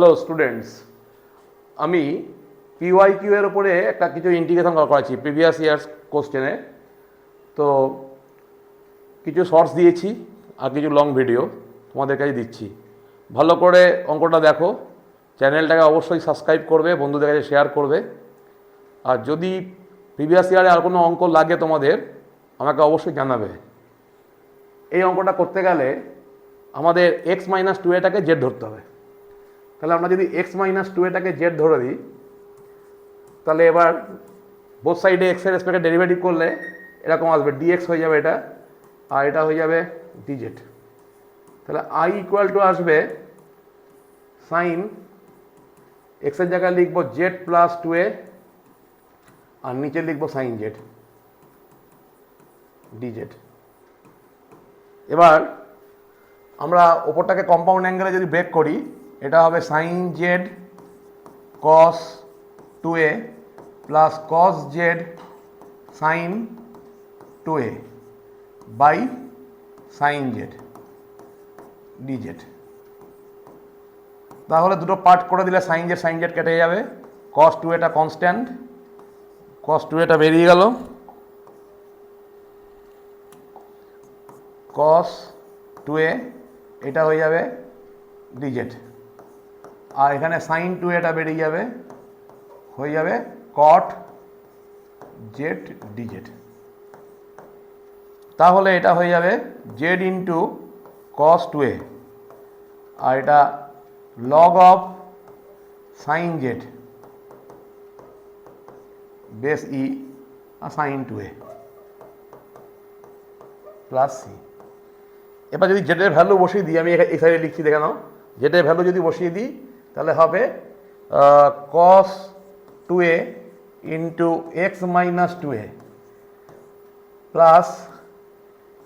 Hello students, আমি PYQ এর উপরে একটা কিছু ইন্টিগ্রেশন করেছি প্রিভিয়াস ইয়ার্স কোশ্চেনে। তো কিছু শর্টস দিয়েছি আর কিছু লং ভিডিও তোমাদের কাছে দিচ্ছি। ভালো করে অঙ্কটা দেখো, চ্যানেলটাকে অবশ্যই সাবস্ক্রাইব করবে, বন্ধুদের কাছে শেয়ার করবে। আর যদি প্রিভিয়াস ইয়ারে আর কোনো অঙ্ক লাগে তোমাদের, আমাকে অবশ্যই জানাবে। এই অঙ্কটা করতে গেলে আমাদের এক্স মাইনাস টু এটাকে জেড ধরতে হবে। তাহলে আমরা যদি এক্স মাইনাস টু এটাকে জেড ধরে দিই, তাহলে এবার বোথ সাইডে এক্সের রেসপেক্টে ডেরিভেটিভ করলে এরকম আসবে, ডিএক্স হয়ে যাবে এটা, আর এটা হয়ে যাবে ডিজেড। তাহলে আই ইকুয়াল টু আসবে সাইন এক্সের জায়গায় লিখবো জেড প্লাস টু এ, আর নিচে লিখবো সাইন জেড ডিজেড। এবার আমরা ওপরটাকে কম্পাউন্ড অ্যাঙ্গেলে যদি ব্রেক করি, এটা হবে sine z cos two A plus cos z sine two a by sine z dz. তাহলে দুটো পার্ট করে দিলে সাইন জেড কেটে যাবে, কস টু এটা কনস্ট্যান্ট, কস টু এটা বেরিয়ে গেল, কস টু এ এটা হয়ে যাবে ডিজেড, আর এখানে সাইন টু এটা বেরিয়ে যাবে, হয়ে যাবে কট জেড ডিজেড। তাহলে এটা হয়ে যাবে z into cos two a, আর এটা log of sine z base e আর সাইন টু এ প্লাস সি। এবার যদি জেডের ভ্যালু বসিয়ে দিই, আমি এই সাইডে লিখছি দেখে নাও, জেডের ভ্যালু যদি বসিয়ে দিই তাহলে হবে cos two A into X minus two A plus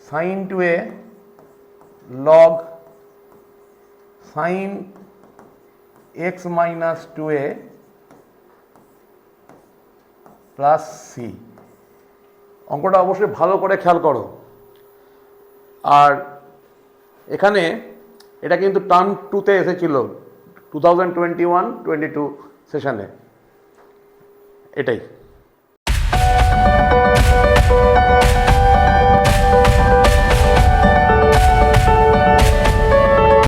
sine two A log sine X minus two A plus C. অঙ্কটা অবশ্যই ভালো করে খেয়াল করো। আর এখানে এটা কিন্তু টার্ম টুতে এসেছিল 2021-22 সেশনে, এটাই।